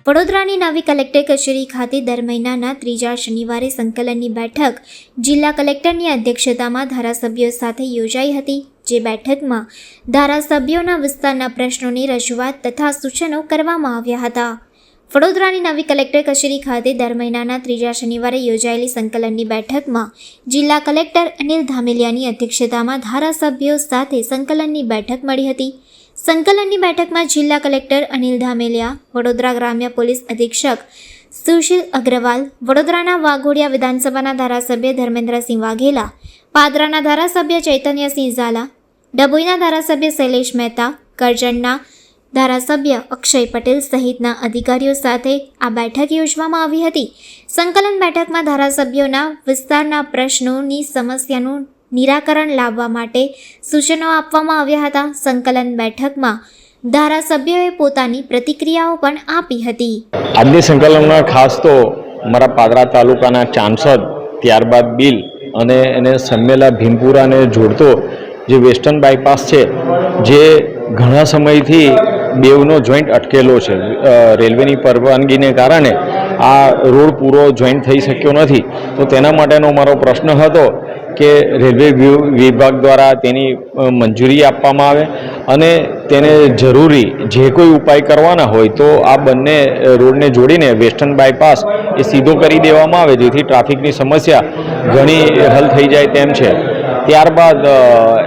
વડોદરાની નવી કલેક્ટર કચેરી ખાતે દર મહિનાના ત્રીજા શનિવારે સંકલનની બેઠક જિલ્લા કલેક્ટરની અધ્યક્ષતામાં ધારાસભ્યો સાથે યોજાઈ હતી, જે બેઠકમાં ધારાસભ્યોના વિસ્તારના પ્રશ્નોની રજૂઆત તથા સૂચનો કરવામાં આવ્યા હતા. વડોદરાની નવી કલેક્ટર કચેરી ખાતે દર મહિનાના ત્રીજા શનિવારે યોજાયેલી સંકલનની બેઠકમાં જિલ્લા કલેક્ટર અનિલ ધામેલિયાની અધ્યક્ષતામાં ધારાસભ્યો સાથે સંકલનની બેઠક મળી હતી. સંકલનની બેઠકમાં જિલ્લા કલેક્ટર અનિલ ધામેલિયા, વડોદરા ગ્રામ્ય પોલીસ અધિક્ષક સુશીલ અગ્રવાલ, વડોદરાના વાઘોડિયા વિધાનસભાના ધારાસભ્ય ધર્મેન્દ્રસિંહ વાઘેલા, પાદરાના ધારાસભ્ય ચૈતન્યસિંહ ઝાલા, ડભોઈના ધારાસભ્ય શૈલેષ મહેતા, કરજણના ધારાસભ્ય અક્ષય પટેલ સહિતના અધિકારીઓ સાથે આ બેઠક યોજવામાં આવી હતી. સંકલન બેઠકમાં ધારાસભ્યોના વિસ્તારના પ્રશ્નોની સમસ્યાનું નિરાકરણ લાવવા માટે સૂચનો આપવામાં આવ્યા હતા. સંકલન બેઠકમાં ધારાસભ્યોએ પોતાની પ્રતિક્રિયાઓ પણ આપી હતી. આજની સંકલનમાં ખાસ તો મારા પાદરા તાલુકાના ચાંસદ, ત્યારબાદ બિલ અને એને સમેલા ભીમપુરાને જોડતો જે વેસ્ટર્ન બાયપાસ છે, જે ઘણા સમયથી બેવનો જોઈન્ટ અટકેલો છે. રેલવેની પરવાનગીને કારણે આ રોડ પૂરો જોઈન્ટ થઈ શક્યો નથી. તો તેના માટેનો મારો પ્રશ્ન હતો કે રેલવે વિભાગ દ્વારા તેની મંજૂરી આપવામાં આવે અને તેને જરૂરી જે કોઈ ઉપાય કરવાના હોય તો આ બંને રોડને જોડીને વેસ્ટર્ન બાયપાસ એ સીધો કરી દેવામાં આવે, જેથી ટ્રાફિકની સમસ્યા ઘણી હલ થઈ જાય તેમ છે. ત્યારબાદ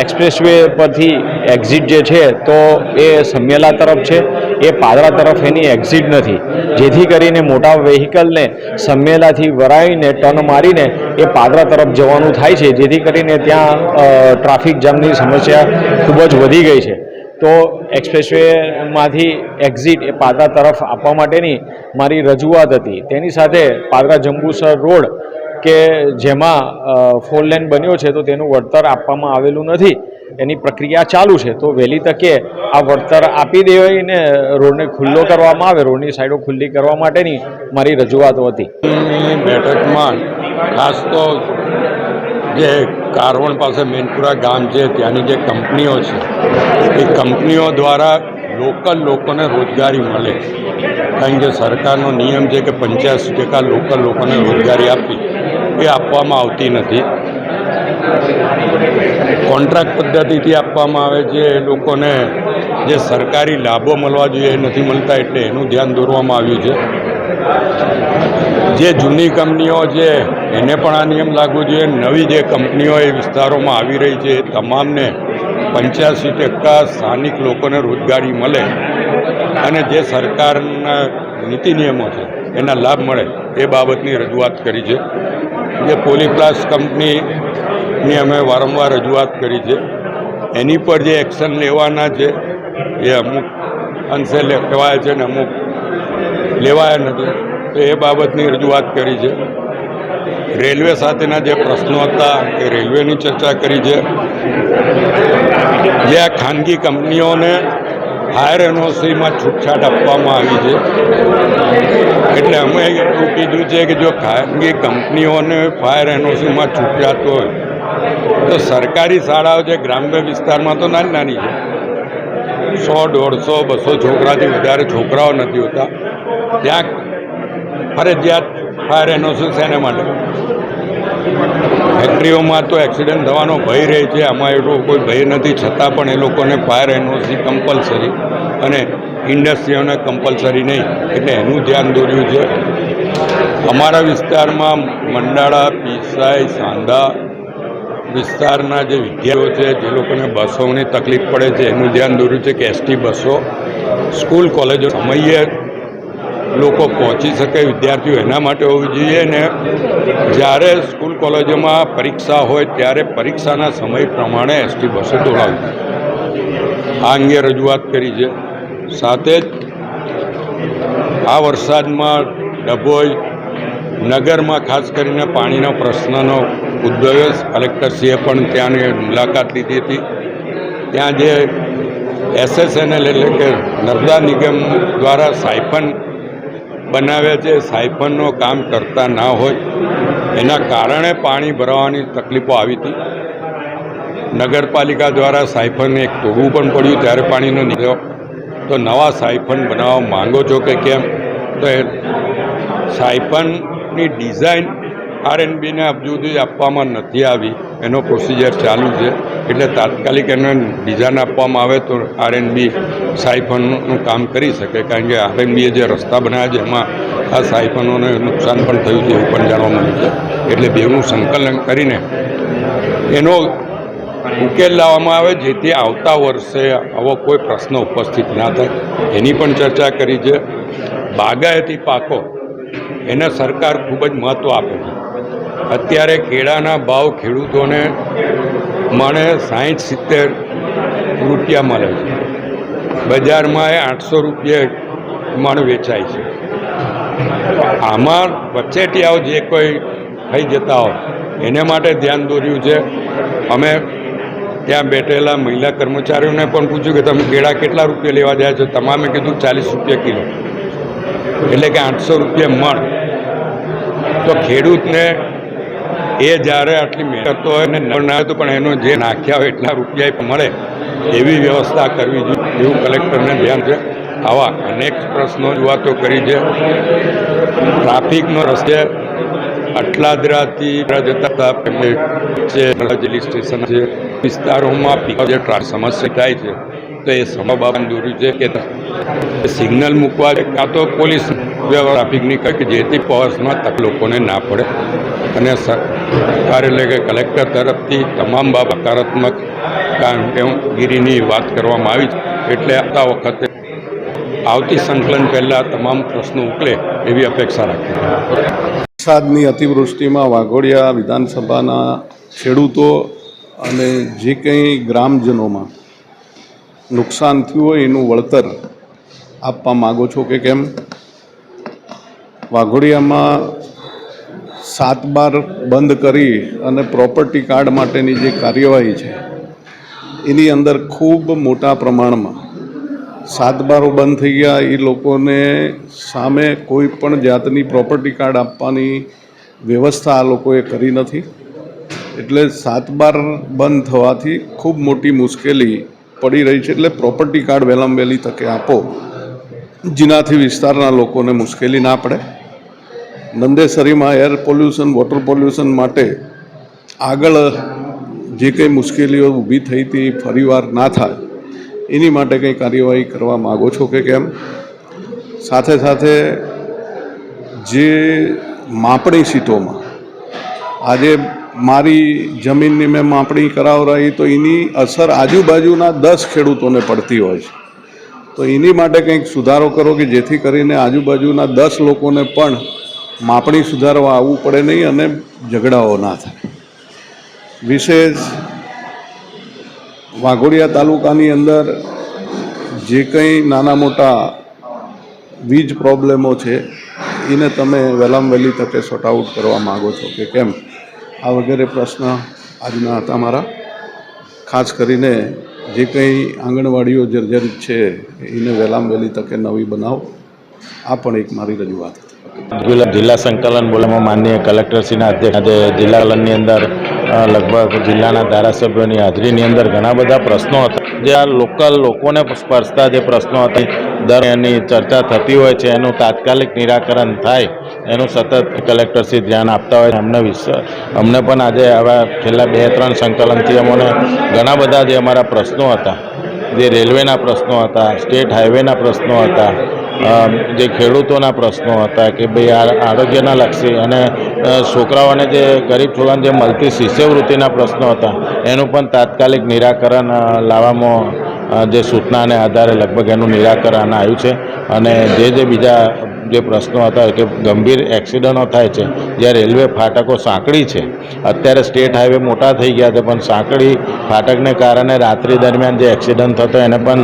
એક્સપ્રેસવે પરથી એક્ઝિટ જે છે તો એ સમેલા તરફ છે, એ પાદરા તરફ એની એક્ઝિટ નથી, જેથી કરીને મોટા વ્હીકલને સમેલાથી વરાવીને ટર્ન મારીને એ પાદરા તરફ જવાનું થાય છે, જેથી કરીને ત્યાં ટ્રાફિક જામની સમસ્યા ખૂબ જ વધી ગઈ છે. તો એક્સપ્રેસવેમાંથી એક્ઝિટ એ પાદરા તરફ આપવા માટેની મારી રજૂઆત હતી. તેની સાથે પાદરા જંબુસર રોડ કે જેમાં 4 લેન બન્યો છે તો તેનું વળતર આપવામાં આવેલું નથી, એની પ્રક્રિયા ચાલુ છે. તો વહેલી તકે આ વળતર આપી દેવાઈને રોડને ખુલ્લો કરવામાં આવે, રોડની સાઈડો ખુલ્લી કરવા માટેની મારી રજૂઆતો હતી. બેઠકમાં ખાસ તો જે કારવણ પાસે મેનપુરા ગામ છે ત્યાંની જે કંપનીઓ છે એ કંપનીઓ દ્વારા લોકલ લોકોને રોજગારી મળે, કારણ કે સરકારનો નિયમ છે કે 85% લોકલ લોકોને રોજગારી આપવી એ આપવામાં આવતી નથી. કોન્ટ્રાક્ટ પદ્ધતિથી આપવામાં આવે છે. એ લોકોને જે સરકારી લાભો મળવા જોઈએ એ નથી મળતા, એટલે એનું ધ્યાન દોરવામાં આવ્યું છે. જે જૂની કંપનીઓ છે એને પણ આ નિયમ લાગુ જોઈએ. નવી જે કંપનીઓ એ વિસ્તારોમાં આવી રહી છે એ તમામને 85% સ્થાનિક લોકોને રોજગારી મળે અને જે સરકારના નીતિ નિયમો છે એના લાભ મળે એ બાબતની રજૂઆત કરી છે. જે પોલીપ્લાસ કંપનીની અમે વારંવાર રજૂઆત કરી છે, એની પર જે એક્શન લેવાના છે એ અમુક અંશે લેવાયા છે ને અમુક લેવાયા નથી, તો એ બાબતની રજૂઆત કરી છે. રેલવે સાથેના જે પ્રશ્નો હતા એ રેલવેની ચર્ચા કરી છે. જે આ ખાનગી કંપનીઓને હાયર એનઓસીમાં છૂટછાટ આપવામાં આવી છે, એટલે અમે એવું કીધું છે કે જો ખાનગી કંપનીઓને ફાયર એનઓસીમાં છૂટછાટ હોય તો સરકારી શાળાઓ જે ગ્રામ્ય વિસ્તારમાં તો નાની નાની છે, 100, 150, 200 છોકરાથી વધારે છોકરાઓ નથી હોતા, ત્યાં ફરજિયાત ફાયર એનઓસી શેને માટે? ફેક્ટરીઓમાં તો એક્સિડન્ટ થવાનો ભય રહે છે, આમાં એટલો કોઈ ભય નથી, છતાં પણ એ લોકોને ફાયર એનઓસી કમ્પલસરી અને ઇન્ડસ્ટ્રીઓને કમ્પલસરી નહીં, એટલે એનું ધ્યાન દોર્યું છે. અમારા વિસ્તારમાં મંડાળા, પીસાઈ, સાંધા વિસ્તારના જે વિદ્યાર્થીઓ છે જે લોકોને બસોની તકલીફ પડે છે એનું ધ્યાન દોર્યું છે કે એસટી બસો સ્કૂલ કોલેજો સમયે લોકો પહોંચી શકે, વિદ્યાર્થીઓ એના માટે હોવી જોઈએ ને જ્યારે સ્કૂલ કોલેજોમાં પરીક્ષા હોય ત્યારે પરીક્ષાના સમય પ્રમાણે એસટી બસો દોડાવવી. આ અંગે રજૂઆત કરી છે. સાથે જ આ વરસાદમાં ડભોઈ નગરમાં ખાસ કરીને પાણીના પ્રશ્નનો ઉદ્ભવ્યો. કલેક્ટરશ્રીએ પણ ત્યાંની મુલાકાત લીધી હતી. ત્યાં જે SSNL એટલે કે નર્મદા નિગમ દ્વારા સાયફન બનાવ્યા છે, સાયફનનું કામ કરતા ના હોય એના કારણે પાણી ભરાવાની તકલીફો આવી હતી. નગરપાલિકા દ્વારા સાયફન એક તોડવું પણ પડ્યું ત્યારે પાણીનો નીકળ્યો. તો નવા સાયફન બનાવવા માંગો છો કે કેમ? તો એ સાયફનની ડિઝાઇન RNBને હજુ સુધી આપવામાં નથી આવી. એનો પ્રોસિજર ચાલુ છે. એટલે તાત્કાલિક એને ડિઝાઇન આપવામાં આવે તો RNB સાયફનનું કામ કરી શકે. કારણ કે RNBએ જે રસ્તા બનાવ્યા છે એમાં આ સાયફનોને નુકસાન પણ થયું છે એવું પણ જાણવા મળ્યું છે. એટલે બેનું સંકલન કરીને એનો ઉકેલ લાવવામાં આવે જેથી આવતા વર્ષે આવો કોઈ પ્રશ્ન ઉપસ્થિત ના થાય. એની પણ ચર્ચા કરી છે. બાગાયતી પાકો એને સરકાર ખૂબ જ મહત્ત્વ આપે છે. અત્યારે કેળાના ભાવ ખેડૂતોને મને 60-70 રૂપિયા મળે છે. બજારમાં એ 800 રૂપિયા મણ વેચાય છે. આમાં વચેટિયાઓ જે કોઈ થઈ જતા હોય એને માટે ધ્યાન દોર્યું છે. અમે ત્યાં બેઠેલા મહિલા કર્મચારીઓને પણ પૂછ્યું કે તમે કેળા કેટલા રૂપિયા લેવા જાય છો? તમામે કીધું 40 રૂપિયા કિલો, એટલે કે 800 રૂપિયા મણ. તો ખેડૂતને એ જ્યારે આટલી મહેનત હોય ને ના હોય તો પણ એનો જે નાખ્યા હોય એટલા રૂપિયા મળે એવી વ્યવસ્થા કરવી જોઈએ એવું કલેક્ટરને ધ્યાન છે. આવા અનેક પ્રશ્નો વાતો કરી છે. ટ્રાફિકનો રસ્તે અટલાદરાથી જતા જિલ્લી સ્ટેશન છે વિસ્તારોમાં જે સમસ્યા થાય છે તો એ સમબાબત દોર્યું છે કે સિગ્નલ મૂકવા કાં તો પોલીસ ટ્રાફિકની કે જેથી પહોંચમાં તક લોકોને ના પડે. અને સરકાર એટલે કે કલેક્ટર તરફથી તમામ બાબત હકારાત્મક કામગીરીની વાત કરવામાં આવી છે. એટલે આવતા વખતે આવતી સંકલન પહેલાં તમામ પ્રશ્નો ઉકલે એવી અપેક્ષા રાખીએ. વરસાદની અતિવૃષ્ટિમાં વાઘોડિયા વિધાનસભાના ખેડૂતો અને જે કંઈ ગ્રામજનોમાં નુકસાન થયું હોય એનું વળતર આપવા માગો છો કે કેમ? વાઘોડિયામાં 7/12 બંધ કરી અને પ્રોપર્ટી કાર્ડ માટેની જે કાર્યવાહી છે એની અંદર ખૂબ મોટા પ્રમાણમાં 7/12 બંધ થઈ ગયા. એ લોકોને સામે કોઈ પણ જાતની પ્રોપર્ટી કાર્ડ આપવાની વ્યવસ્થા આ લોકોએ કરી નથી. એટલે 7/12 બંધ થવાથી ખૂબ મોટી મુશ્કેલી પડી રહી છે. એટલે પ્રોપર્ટી કાર્ડ વહેલામાં વહેલી તકે આપો જેનાથી વિસ્તારના લોકોને મુશ્કેલી ના પડે. નંદેસરીમાં એર પોલ્યુશન વોટર પોલ્યુશન માટે આગળ જે કંઈ મુશ્કેલીઓ ઊભી થઈ હતી ફરીવાર ના થાય એની માટે કંઈ કાર્યવાહી કરવા માગો છો કે કેમ? સાથે સાથે જે માપણી સીટોમાં આજે મારી જમીનની મેં માપણી કરાવરાઈ તો એની અસર આજુબાજુના 10 ખેડૂતોને પડતી હોય છે. તો એની માટે કંઈક સુધારો કરો કે જેથી કરીને આજુબાજુના 10 લોકોને પણ માપણી સુધારવા આવવું પડે નહીં અને ઝઘડાઓ ના થાય. વિશેષ વાઘોડિયા તાલુકાની અંદર જે કંઈ નાના મોટા વીજ પ્રોબ્લેમો છે એને તમે વહેલામાં વહેલી તકે સોર્ટ આઉટ કરવા માગો છો કે કેમ? આ વગેરે પ્રશ્ન આજના હતા મારા. ખાસ કરીને જે કંઈ આંગણવાડીઓ જર્જરિત છે એને વહેલામાં વહેલી તકે નવી બનાવો. આ પણ એક મારી રજૂઆત હતી. જિલ્લા સંકલન બોલામાં માનનીય કલેક્ટરશ્રીના અધ્યક્ષ જિલ્લા કલનની અંદર લગભગ જિલ્લાના ધારાસભ્યોની હાજરીની અંદર ઘણા બધા પ્રશ્નો હતા જે આ લોકલ લોકોને સ્પર્શતા જે પ્રશ્નો હતા દર એની ચર્ચા થતી હોય છે. એનું તાત્કાલિક નિરાકરણ થાય એનું સતત કલેક્ટરશ્રી ધ્યાન આપતા હોય. અમને પણ આજે આવા છેલ્લા 2-3 સંકલનથી અમને ઘણા બધા જે અમારા પ્રશ્નો હતા, જે રેલવેના પ્રશ્નો હતા, સ્ટેટ હાઈવેના પ્રશ્નો હતા, જે ખેડૂતોના પ્રશ્નો હતા કે ભાઈ આરોગ્યના લક્ષી અને છોકરાઓને જે ગરીબ છોકરાઓને જે મળતી શિષ્યવૃત્તિના પ્રશ્નો હતા એનું પણ તાત્કાલિક નિરાકરણ લાવવામાં જે સૂચનાને આધારે લગભગ એનું નિરાકરણ આવ્યું છે. અને જે બીજા જે પ્રશ્નો હતા કે ગંભીર એક્સિડન્ટો થાય છે જ્યાં રેલવે ફાટકો સાંકડી છે. અત્યારે સ્ટેટ હાઈવે મોટા થઈ ગયા છે પણ સાંકડી ફાટકને કારણે રાત્રિ દરમિયાન જે એક્સિડન્ટ થતો એને પણ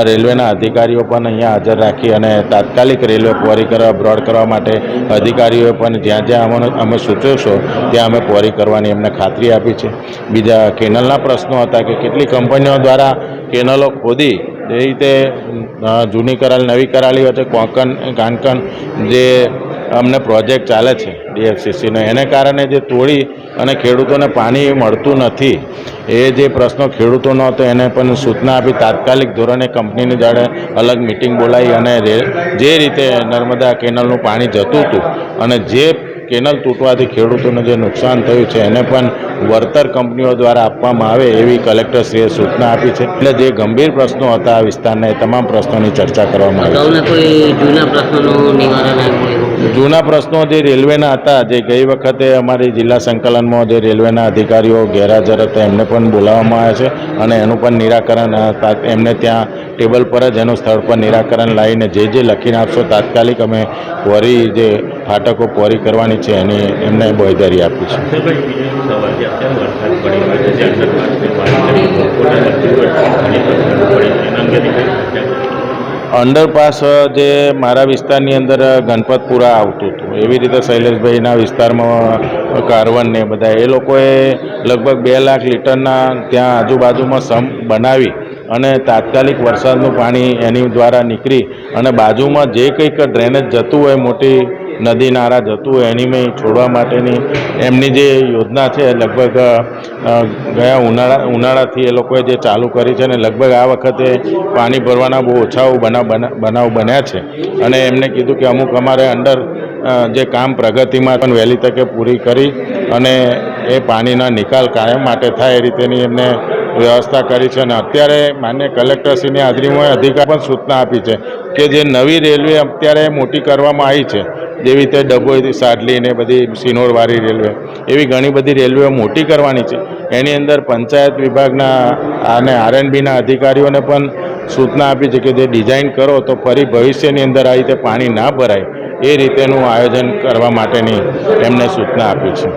રેલવેના અધિકારીઓ પણ અહીંયા હાજર રાખી અને તાત્કાલિક રેલવે પહોળી કરવા બ્રોડ કરવા માટે અધિકારીઓએ પણ જ્યાં જ્યાં અમે સૂચવશો ત્યાં અમે પહોળી કરવાની એમને ખાતરી આપી છે. બીજા કેનલના પ્રશ્નો હતા કે કેટલી કંપનીઓ દ્વારા કેનલો ખોદી એ રીતે જૂની કરાયેલી નવી કરાયેલી વચ્ચે કોંકણ કાંકણ જે અમને પ્રોજેક્ટ ચાલે છે DFCCનો, એને કારણે જે તોડી અને ખેડૂતોને પાણી મળતું નથી, એ જે પ્રશ્નો ખેડૂતોનો હતો એને પણ સૂચના આપી તાત્કાલિક ધોરણે કંપનીની જાડે અલગ મિટિંગ બોલાવી અને જે રીતે નર્મદા કેનલનું પાણી જતું હતું અને જે કેનલ તૂટવાથી ખેડૂતોને જે નુકસાન થયું છે એને પણ વળતર કંપનીઓ દ્વારા આપવામાં આવે એવી કલેક્ટરશ્રીએ સૂચના આપી છે. એટલે જે ગંભીર પ્રશ્નો હતા આ વિસ્તારના એ તમામ પ્રશ્નોની ચર્ચા કરવામાં આવી. કોઈ જૂના પ્રશ્નોનું નિવારણ આવ્યું? જૂના પ્રશ્નો જે રેલવેના હતા, જે ગઈ વખતે અમારી જિલ્લા સંકલનમાં જે રેલવેના અધિકારીઓ ગેરહાજર હતા એમને પણ બોલાવવામાં આવ્યા છે અને એનું પણ નિરાકરણ એમને ત્યાં ટેબલ પર જ એનું સ્થળ પર નિરાકરણ લાવીને જે લખીને આપશો તાત્કાલિક અમે પોરી જે ફાટકો પોરી કરવાની છે એની એમને બાંયધરી આપી છે. અંડરપાસ જે મારા વિસ્તારની અંદર ગણપતપુરા આવતું હતું એવી રીતે શૈલેષભાઈના વિસ્તારમાં કારવન ને બધા એ લોકોએ લગભગ 2 લાખ લીટરના ત્યાં આજુબાજુમાં સમ્પ બનાવી અને તાત્કાલિક વરસાદનું પાણી એની દ્વારા નીકળી અને બાજુમાં જે કંઈક ડ્રેનેજ જતું હોય, મોટી નદી નાળા જતું હોય એની મેં છોડવા માટેની એમની જે યોજના છે લગભગ ગયા ઉનાળાથી એ લોકોએ જે ચાલુ કરી છે અને લગભગ આ વખતે પાણી ભરવાના બહુ ઓછા બનાવ બન્યા છે અને એમને કીધું કે અમુક અમારે અંડર જે કામ પ્રગતિમાં પણ વહેલી તકે પૂરી કરી અને એ પાણીના નિકાલ કાયમ માટે થાય એ રીતેની એમને વ્યવસ્થા કરી છે અને અત્યારે માન્ય કલેક્ટરશ્રીની હાજરીમાં અધિકારી પણ સૂચના આપી છે કે જે નવી રેલવે અત્યારે મોટી કરવામાં આવી છે, જેવી રીતે ડભોઈથી સાડલી ને બધી સિનોરવાળી રેલવે એવી ઘણી બધી રેલવેઓ મોટી કરવાની છે, એની અંદર પંચાયત વિભાગના અને RNBના અધિકારીઓને પણ સૂચના આપી છે કે જે ડિઝાઇન કરો તો ફરી ભવિષ્યની અંદર આ રીતે પાણી ના ભરાય એ રીતેનું આયોજન કરવા માટેની એમને સૂચના આપી છે.